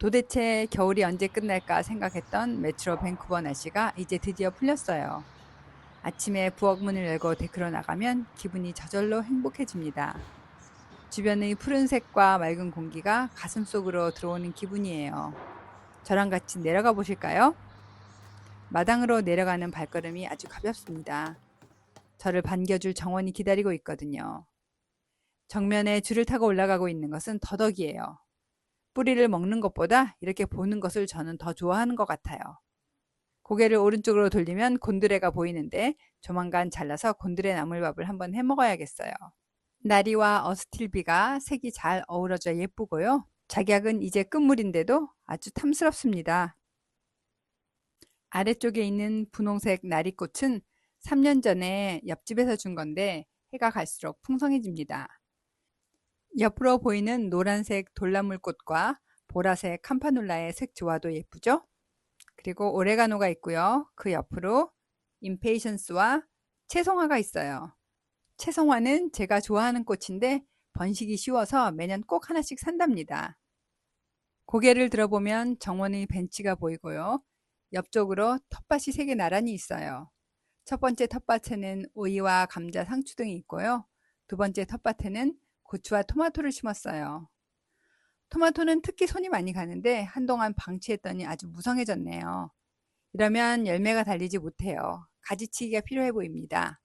도대체 겨울이 언제 끝날까 생각했던 메트로 밴쿠버 날씨가 이제 드디어 풀렸어요. 아침에 부엌문을 열고 데크로 나가면 기분이 저절로 행복해집니다. 주변의 푸른색과 맑은 공기가 가슴속으로 들어오는 기분이에요. 저랑 같이 내려가 보실까요? 마당으로 내려가는 발걸음이 아주 가볍습니다. 저를 반겨줄 정원이 기다리고 있거든요. 정면에 줄을 타고 올라가고 있는 것은 더덕이에요. 뿌리를 먹는 것보다 이렇게 보는 것을 저는 더 좋아하는 것 같아요. 고개를 오른쪽으로 돌리면 곤드레가 보이는데 조만간 잘라서 곤드레 나물밥을 한번 해 먹어야겠어요. 나리와 어스틸비가 색이 잘 어우러져 예쁘고요. 작약은 이제 끝물인데도 아주 탐스럽습니다. 아래쪽에 있는 분홍색 나리꽃은 3년 전에 옆집에서 준 건데 해가 갈수록 풍성해집니다. 옆으로 보이는 노란색 돌나물꽃과 보라색 캄파눌라의 색 조화도 예쁘죠? 그리고 오레가노가 있고요. 그 옆으로 임페이션스와 채송화가 있어요. 채송화는 제가 좋아하는 꽃인데 번식이 쉬워서 매년 꼭 하나씩 산답니다. 고개를 들어보면 정원의 벤치가 보이고요. 옆쪽으로 텃밭이 3개 나란히 있어요. 첫 번째 텃밭에는 오이와 감자, 상추 등이 있고요. 두 번째 텃밭에는 고추와 토마토를 심었어요. 토마토는 특히 손이 많이 가는데 한동안 방치했더니 아주 무성해졌네요. 이러면 열매가 달리지 못해요. 가지치기가 필요해 보입니다.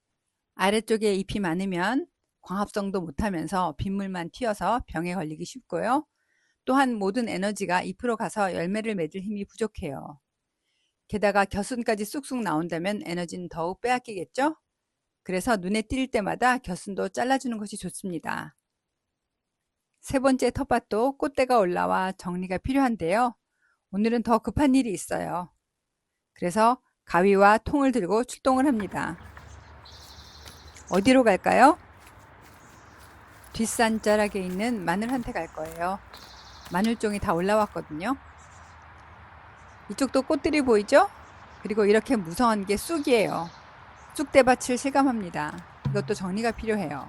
아래쪽에 잎이 많으면 광합성도 못하면서 빗물만 튀어서 병에 걸리기 쉽고요. 또한 모든 에너지가 잎으로 가서 열매를 맺을 힘이 부족해요. 게다가 겨순까지 쑥쑥 나온다면 에너지는 더욱 빼앗기겠죠? 그래서 눈에 띌 때마다 겨순도 잘라주는 것이 좋습니다. 세 번째 텃밭도 꽃대가 올라와 정리가 필요한데요. 오늘은 더 급한 일이 있어요. 그래서 가위와 통을 들고 출동을 합니다. 어디로 갈까요? 뒷산자락에 있는 마늘한테 갈 거예요. 마늘종이 다 올라왔거든요. 이쪽도 꽃들이 보이죠? 그리고 이렇게 무성한 게 쑥이에요. 쑥대밭을 실감합니다. 이것도 정리가 필요해요.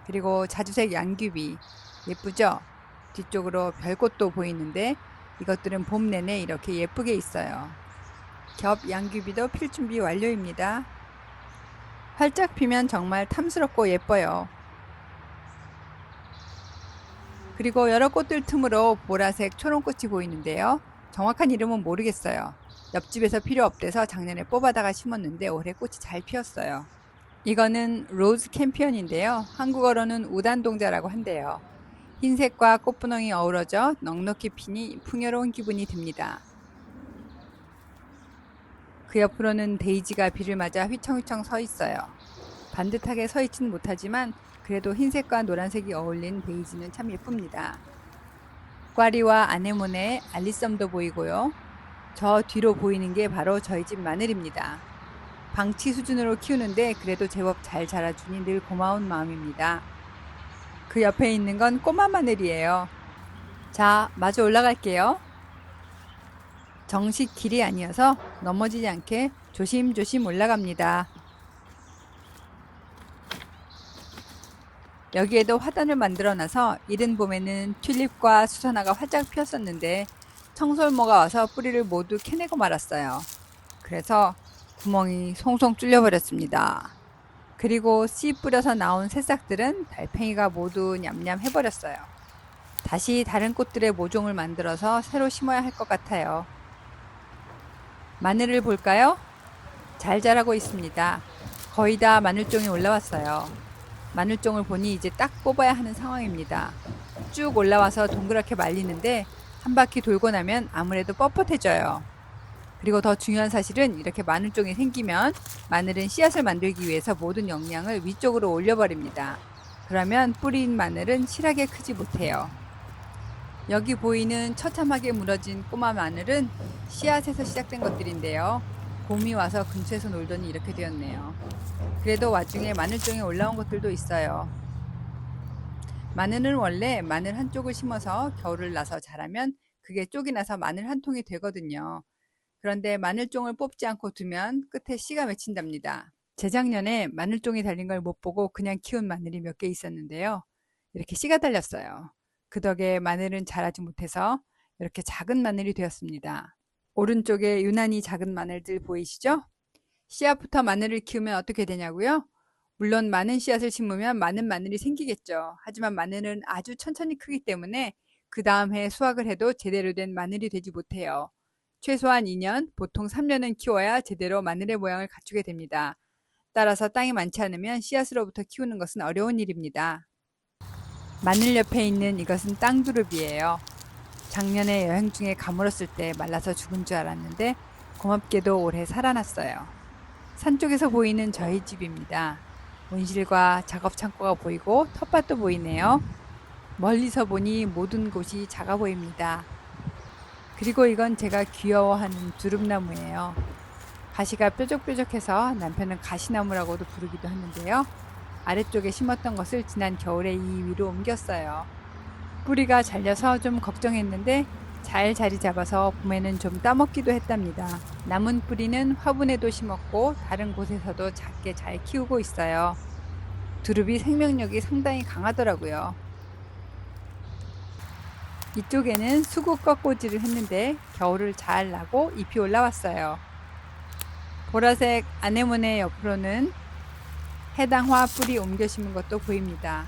그리고 자주색 양귀비 예쁘죠? 뒤쪽으로 별꽃도 보이는데 이것들은 봄 내내 이렇게 예쁘게 있어요. 겹 양귀비도 필 준비 완료입니다. 활짝 피면 정말 탐스럽고 예뻐요. 그리고 여러 꽃들 틈으로 보라색 초롱꽃이 보이는데요. 정확한 이름은 모르겠어요. 옆집에서 필요 없대서 작년에 뽑아다가 심었는데 올해 꽃이 잘 피었어요. 이거는 로즈 캠피언인데요. 한국어로는 우단동자라고 한대요. 흰색과 꽃분홍이 어우러져 넉넉히 피니 풍요로운 기분이 듭니다. 그 옆으로는 데이지가 비를 맞아 휘청휘청 서 있어요. 반듯하게 서 있지는 못하지만 그래도 흰색과 노란색이 어울린 데이지는 참 예쁩니다. 꽈리와 아네모네, 알리썸도 보이고요. 저 뒤로 보이는 게 바로 저희 집 마늘입니다. 방치 수준으로 키우는데 그래도 제법 잘 자라주니 늘 고마운 마음입니다. 그 옆에 있는 건 꼬마 마늘이에요. 자, 마저 올라갈게요. 정식 길이 아니어서 넘어지지 않게 조심조심 올라갑니다. 여기에도 화단을 만들어놔서 이른 봄에는 튤립과 수선화가 활짝 피었었는데 청설모가 와서 뿌리를 모두 캐내고 말았어요. 그래서 구멍이 송송 뚫려버렸습니다. 그리고 씨 뿌려서 나온 새싹들은 달팽이가 모두 냠냠 해버렸어요. 다시 다른 꽃들의 모종을 만들어서 새로 심어야 할 것 같아요. 마늘을 볼까요? 잘 자라고 있습니다. 거의 다 마늘종이 올라왔어요. 마늘종을 보니 이제 딱 뽑아야 하는 상황입니다. 쭉 올라와서 동그랗게 말리는데 한 바퀴 돌고 나면 아무래도 뻣뻣해져요. 그리고 더 중요한 사실은 이렇게 마늘종이 생기면 마늘은 씨앗을 만들기 위해서 모든 영양을 위쪽으로 올려버립니다. 그러면 뿌린 마늘은 실하게 크지 못해요. 여기 보이는 처참하게 무너진 꼬마 마늘은 씨앗에서 시작된 것들인데요. 봄이 와서 근처에서 놀더니 이렇게 되었네요. 그래도 와중에 마늘종이 올라온 것들도 있어요. 마늘은 원래 마늘 한쪽을 심어서 겨울을 나서 자라면 그게 쪽이 나서 마늘 한 통이 되거든요. 그런데 마늘종을 뽑지 않고 두면 끝에 씨가 맺힌답니다. 재작년에 마늘종이 달린 걸 못 보고 그냥 키운 마늘이 몇 개 있었는데요. 이렇게 씨가 달렸어요. 그 덕에 마늘은 자라지 못해서 이렇게 작은 마늘이 되었습니다. 오른쪽에 유난히 작은 마늘들 보이시죠? 씨앗부터 마늘을 키우면 어떻게 되냐고요? 물론 많은 씨앗을 심으면 많은 마늘이 생기겠죠. 하지만 마늘은 아주 천천히 크기 때문에 그 다음 해에 수확을 해도 제대로 된 마늘이 되지 못해요. 최소한 2년, 보통 3년은 키워야 제대로 마늘의 모양을 갖추게 됩니다. 따라서 땅이 많지 않으면 씨앗으로부터 키우는 것은 어려운 일입니다. 마늘 옆에 있는 이것은 땅두릅이에요. 작년에 여행 중에 가물었을 때 말라서 죽은 줄 알았는데 고맙게도 올해 살아났어요. 산 쪽에서 보이는 저희 집입니다. 온실과 작업 창고가 보이고 텃밭도 보이네요. 멀리서 보니 모든 곳이 작아 보입니다. 그리고 이건 제가 귀여워하는 두릅나무예요. 가시가 뾰족뾰족해서 남편은 가시나무라고도 부르기도 하는데요. 아래쪽에 심었던 것을 지난 겨울에 이 위로 옮겼어요. 뿌리가 잘려서 좀 걱정했는데 잘 자리 잡아서 봄에는 좀 따먹기도 했답니다. 남은 뿌리는 화분에도 심었고 다른 곳에서도 작게 잘 키우고 있어요. 두릅이 생명력이 상당히 강하더라고요. 이쪽에는 수국 꺾꽂이를 했는데 겨울을 잘 나고 잎이 올라왔어요. 보라색 아네모네 옆으로는 해당화 뿌리 옮겨 심은 것도 보입니다.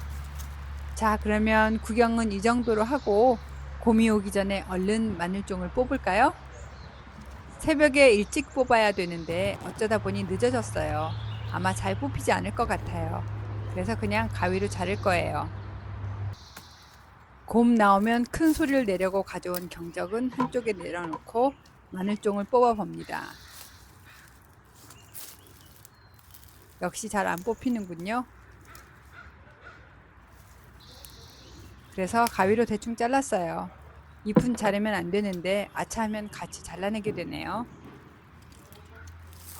자, 그러면 구경은 이 정도로 하고 곰이 오기 전에 얼른 마늘종을 뽑을까요? 새벽에 일찍 뽑아야 되는데 어쩌다 보니 늦어졌어요. 아마 잘 뽑히지 않을 것 같아요. 그래서 그냥 가위로 자를 거예요. 곰 나오면 큰 소리를 내려고 가져온 경적은 한쪽에 내려놓고 마늘종을 뽑아 봅니다. 역시 잘 안 뽑히는군요. 그래서 가위로 대충 잘랐어요. 잎은 자르면 안 되는데 아차하면 같이 잘라내게 되네요.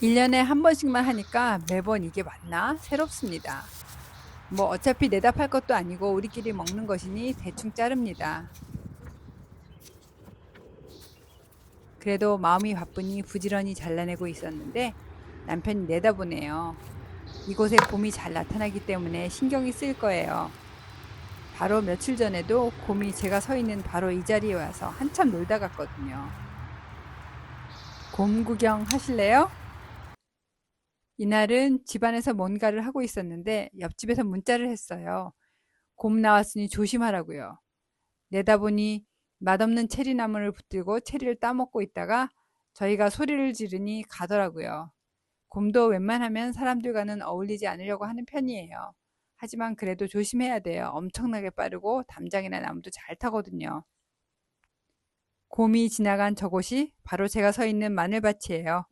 1년에 한 번씩만 하니까 매번 이게 맞나? 새롭습니다. 뭐 어차피 내다 팔 것도 아니고 우리끼리 먹는 것이니 대충 자릅니다. 그래도 마음이 바쁘니 부지런히 잘라내고 있었는데 남편이 내다보네요. 이곳에 곰이 잘 나타나기 때문에 신경이 쓰일 거예요. 바로 며칠 전에도 곰이 제가 서 있는 바로 이 자리에 와서 한참 놀다 갔거든요. 곰 구경 하실래요? 이날은 집안에서 뭔가를 하고 있었는데 옆집에서 문자를 했어요. 곰 나왔으니 조심하라고요. 내다보니 맛없는 체리나무를 붙들고 체리를 따먹고 있다가 저희가 소리를 지르니 가더라고요. 곰도 웬만하면 사람들과는 어울리지 않으려고 하는 편이에요. 하지만 그래도 조심해야 돼요. 엄청나게 빠르고 담장이나 나무도 잘 타거든요. 곰이 지나간 저곳이 바로 제가 서 있는 마늘밭이에요.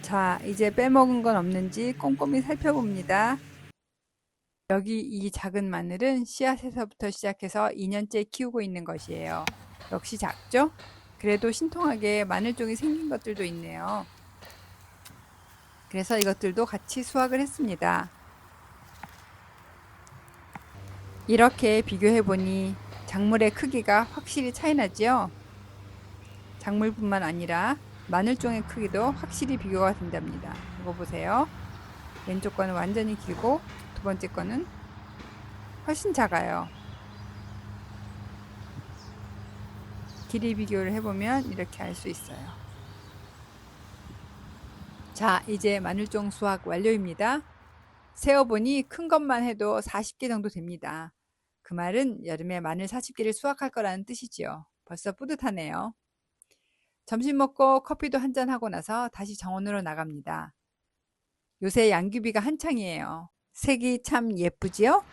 자, 이제 빼먹은 건 없는지 꼼꼼히 살펴봅니다. 여기 이 작은 마늘은 씨앗에서부터 시작해서 2년째 키우고 있는 것이에요. 역시 작죠? 그래도 신통하게 마늘종이 생긴 것들도 있네요. 그래서 이것들도 같이 수확을 했습니다. 이렇게 비교해보니 작물의 크기가 확실히 차이나지요? 작물뿐만 아니라 마늘종의 크기도 확실히 비교가 된답니다. 이거 보세요. 왼쪽 거는 완전히 길고 두 번째 거는 훨씬 작아요. 길이 비교를 해보면 이렇게 알 수 있어요. 자, 이제 마늘종 수확 완료입니다. 세어보니 큰 것만 해도 40개 정도 됩니다. 그 말은 여름에 마늘 40개를 수확할 거라는 뜻이지요. 벌써 뿌듯하네요. 점심 먹고 커피도 한잔 하고 나서 다시 정원으로 나갑니다. 요새 양귀비가 한창이에요. 색이 참 예쁘지요?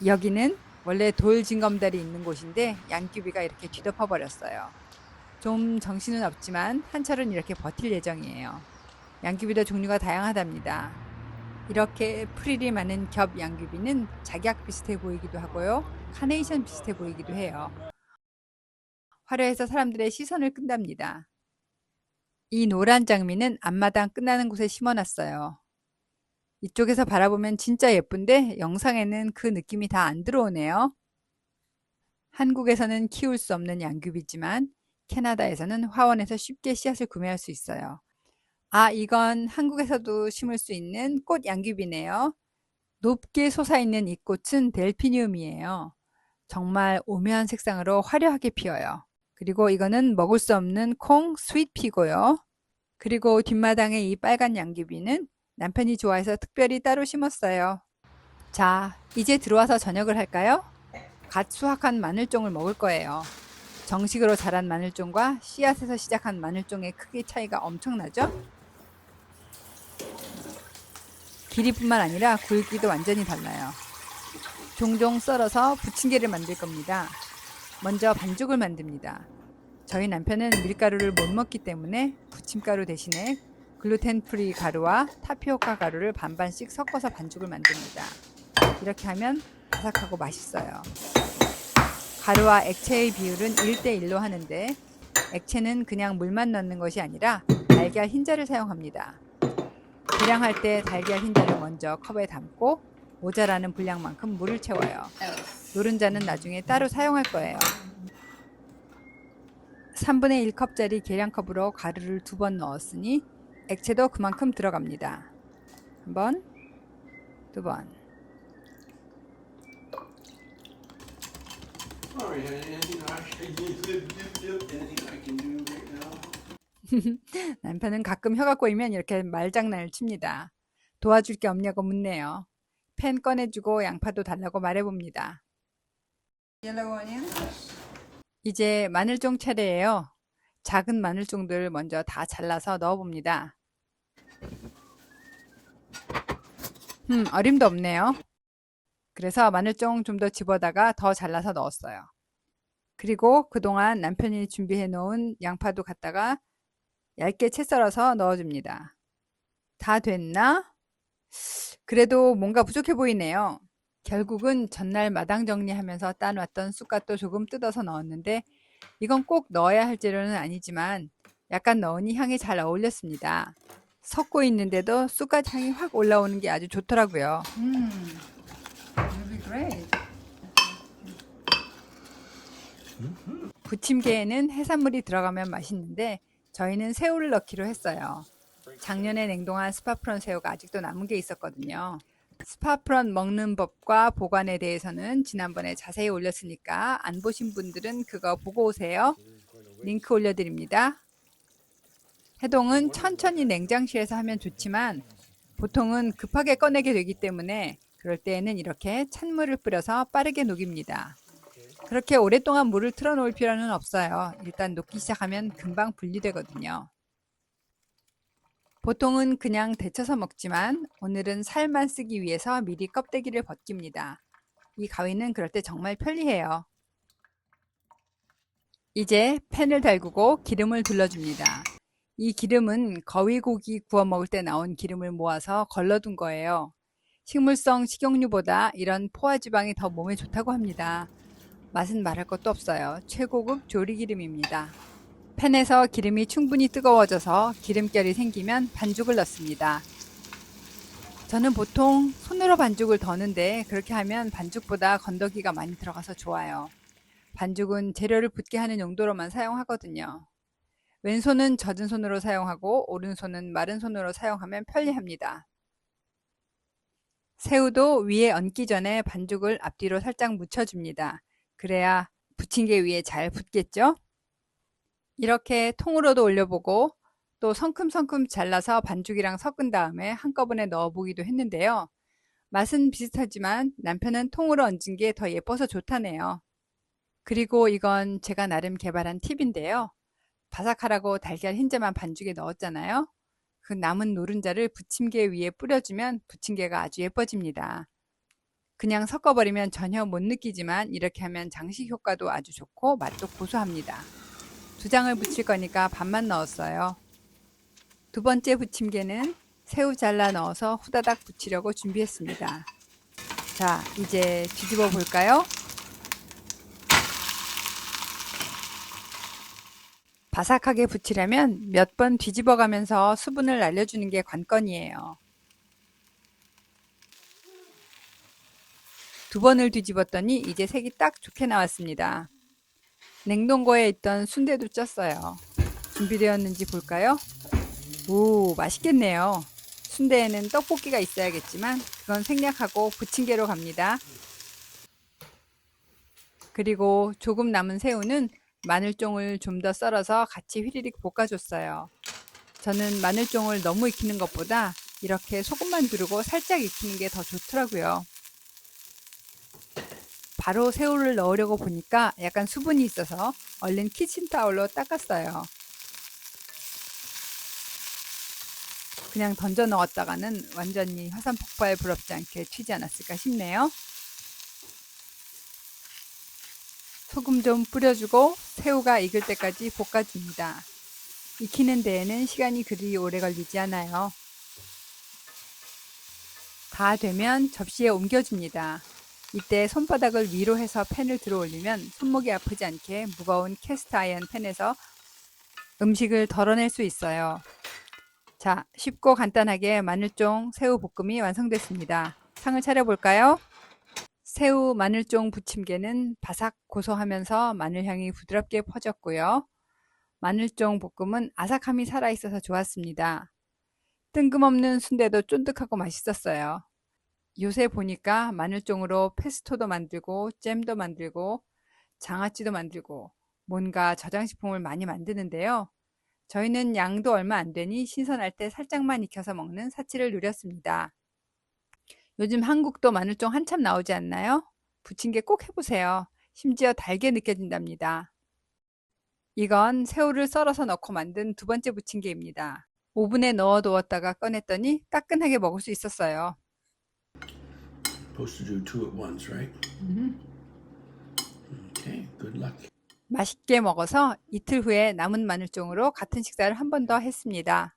여기는 원래 돌 징검다리 있는 곳인데 양귀비가 이렇게 뒤덮어 버렸어요. 좀 정신은 없지만 한철은 이렇게 버틸 예정이에요. 양귀비도 종류가 다양하답니다. 이렇게 프릴이 많은 겹 양귀비는 작약 비슷해 보이기도 하고요. 카네이션 비슷해 보이기도 해요. 화려해서 사람들의 시선을 끈답니다. 이 노란 장미는 앞마당 끝나는 곳에 심어놨어요. 이쪽에서 바라보면 진짜 예쁜데 영상에는 그 느낌이 다 안 들어오네요. 한국에서는 키울 수 없는 양귀비지만 캐나다에서는 화원에서 쉽게 씨앗을 구매할 수 있어요. 아, 이건 한국에서도 심을 수 있는 꽃 양귀비네요. 높게 솟아있는 이 꽃은 델피니움이에요. 정말 오묘한 색상으로 화려하게 피어요. 그리고 이거는 먹을 수 없는 콩 스윗피고요. 그리고 뒷마당에 이 빨간 양귀비는 남편이 좋아해서 특별히 따로 심었어요. 자, 이제 들어와서 저녁을 할까요? 갓 수확한 마늘종을 먹을 거예요. 정식으로 자란 마늘종과 씨앗에서 시작한 마늘종의 크기 차이가 엄청나죠? 길이뿐만 아니라 굵기도 완전히 달라요. 종종 썰어서 부침개를 만들 겁니다. 먼저 반죽을 만듭니다. 저희 남편은 밀가루를 못 먹기 때문에 부침가루 대신에 글루텐 프리 가루와 타피오카 가루를 반반씩 섞어서 반죽을 만듭니다. 이렇게 하면 바삭하고 맛있어요. 가루와 액체의 비율은 1대1로 하는데 액체는 그냥 물만 넣는 것이 아니라 달걀 흰자를 사용합니다. 계량할 때 달걀 흰자를 먼저 컵에 담고 모자라는 분량만큼 물을 채워요. 노른자는 나중에 따로 사용할 거예요. 3분의 1컵짜리 계량컵으로 가루를 2번 넣었으니 액체도 그만큼 들어갑니다. 한 번, 2번. 남편은 가끔 혀가 꼬이면 이렇게 말장난을 칩니다. 도와줄 게 없냐고 묻네요. 팬 꺼내주고 양파도 달라고 말해봅니다. 이제 마늘종 차례예요. 작은 마늘종들 먼저 다 잘라서 넣어봅니다. 어림도 없네요. 그래서 마늘종 좀 더 집어다가 더 잘라서 넣었어요. 그리고 그동안 남편이 준비해 놓은 양파도 갖다가 얇게 채 썰어서 넣어줍니다. 다 됐나? 그래도 뭔가 부족해 보이네요. 결국은 전날 마당 정리하면서 따놨던 쑥갓도 조금 뜯어서 넣었는데 이건 꼭 넣어야 할 재료는 아니지만 약간 넣으니 향이 잘 어울렸습니다. 섞고 있는데도 쑥갓 향이 확 올라오는 게 아주 좋더라고요. Really great. 부침개에는 해산물이 들어가면 맛있는데 저희는 새우를 넣기로 했어요. 작년에 냉동한 스파프런 새우가 아직도 남은 게 있었거든요. 스파프런 먹는 법과 보관에 대해서는 지난번에 자세히 올렸으니까 안 보신 분들은 그거 보고 오세요. 링크 올려드립니다. 해동은 천천히 냉장실에서 하면 좋지만 보통은 급하게 꺼내게 되기 때문에 그럴 때에는 이렇게 찬물을 뿌려서 빠르게 녹입니다. 그렇게 오랫동안 물을 틀어놓을 필요는 없어요. 일단 녹기 시작하면 금방 분리되거든요. 보통은 그냥 데쳐서 먹지만 오늘은 살만 쓰기 위해서 미리 껍데기를 벗깁니다. 이 가위는 그럴 때 정말 편리해요. 이제 팬을 달구고 기름을 둘러줍니다. 이 기름은 거위고기 구워 먹을 때 나온 기름을 모아서 걸러둔 거예요. 식물성 식용유보다 이런 포화지방이 더 몸에 좋다고 합니다. 맛은 말할 것도 없어요. 최고급 조리기름입니다. 팬에서 기름이 충분히 뜨거워져서 기름결이 생기면 반죽을 넣습니다. 저는 보통 손으로 반죽을 더는데 그렇게 하면 반죽보다 건더기가 많이 들어가서 좋아요. 반죽은 재료를 붙게 하는 용도로만 사용하거든요. 왼손은 젖은 손으로 사용하고 오른손은 마른 손으로 사용하면 편리합니다. 새우도 위에 얹기 전에 반죽을 앞뒤로 살짝 묻혀줍니다. 그래야 부침개 위에 잘 붙겠죠? 이렇게 통으로도 올려보고 또 성큼성큼 잘라서 반죽이랑 섞은 다음에 한꺼번에 넣어보기도 했는데요. 맛은 비슷하지만 남편은 통으로 얹은 게 더 예뻐서 좋다네요. 그리고 이건 제가 나름 개발한 팁인데요. 바삭하라고 달걀 흰자만 반죽에 넣었잖아요. 그 남은 노른자를 부침개 위에 뿌려주면 부침개가 아주 예뻐집니다. 그냥 섞어버리면 전혀 못 느끼지만 이렇게 하면 장식 효과도 아주 좋고 맛도 고소합니다. 2장을 부칠 거니까 반만 넣었어요. 두 번째 부침개는 새우 잘라 넣어서 후다닥 부치려고 준비했습니다. 자, 이제 뒤집어 볼까요? 바삭하게 부치려면 몇 번 뒤집어 가면서 수분을 날려주는 게 관건이에요. 2번을 뒤집었더니 이제 색이 딱 좋게 나왔습니다. 냉동고에 있던 순대도 쪘어요. 준비되었는지 볼까요? 오, 맛있겠네요. 순대에는 떡볶이가 있어야겠지만 그건 생략하고 부침개로 갑니다. 그리고 조금 남은 새우는 마늘종을 좀 더 썰어서 같이 휘리릭 볶아줬어요. 저는 마늘종을 너무 익히는 것보다 이렇게 소금만 두르고 살짝 익히는 게 더 좋더라고요. 바로 새우를 넣으려고 보니까 약간 수분이 있어서 얼른 키친타올로 닦았어요. 그냥 던져 넣었다가는 완전히 화산 폭발 부럽지 않게 튀지 않았을까 싶네요. 소금 좀 뿌려주고 새우가 익을 때까지 볶아줍니다. 익히는 데에는 시간이 그리 오래 걸리지 않아요. 다 되면 접시에 옮겨줍니다. 이때 손바닥을 위로 해서 팬을 들어 올리면 손목이 아프지 않게 무거운 캐스트 아이언 팬에서 음식을 덜어낼 수 있어요. 자, 쉽고 간단하게 마늘종 새우 볶음이 완성됐습니다. 상을 차려볼까요? 새우 마늘종 부침개는 바삭 고소하면서 마늘향이 부드럽게 퍼졌고요. 마늘종 볶음은 아삭함이 살아있어서 좋았습니다. 뜬금없는 순대도 쫀득하고 맛있었어요. 요새 보니까 마늘종으로 페스토도 만들고 잼도 만들고 장아찌도 만들고 뭔가 저장식품을 많이 만드는데요. 저희는 양도 얼마 안 되니 신선할 때 살짝만 익혀서 먹는 사치를 누렸습니다. 요즘 한국도 마늘종 한참 나오지 않나요? 부침개 꼭 해보세요. 심지어 달게 느껴진답니다. 이건 새우를 썰어서 넣고 만든 두 번째 부침개입니다. 오븐에 넣어두었다가 꺼냈더니 따끈하게 먹을 수 있었어요. Supposed to do two at once, right? Okay, good luck. 맛있게 먹어서 이틀 후에 남은 마늘종으로 같은 식사를 한 번 더 했습니다.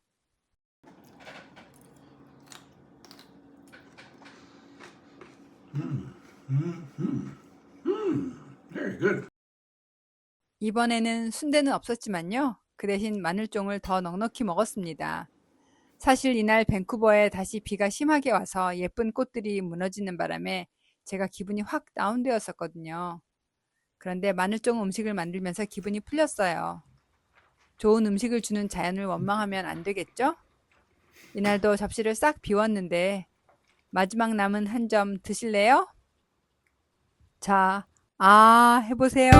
Very good. 이번에는 순대는 없었지만요. 그 대신 마늘종을 더 넉넉히 먹었습니다. 사실 이날 밴쿠버에 다시 비가 심하게 와서 예쁜 꽃들이 무너지는 바람에 제가 기분이 확 다운되었었거든요. 그런데 마늘종 음식을 만들면서 기분이 풀렸어요. 좋은 음식을 주는 자연을 원망하면 안 되겠죠? 이날도 접시를 싹 비웠는데 마지막 남은 한 점 드실래요? 자, 해보세요.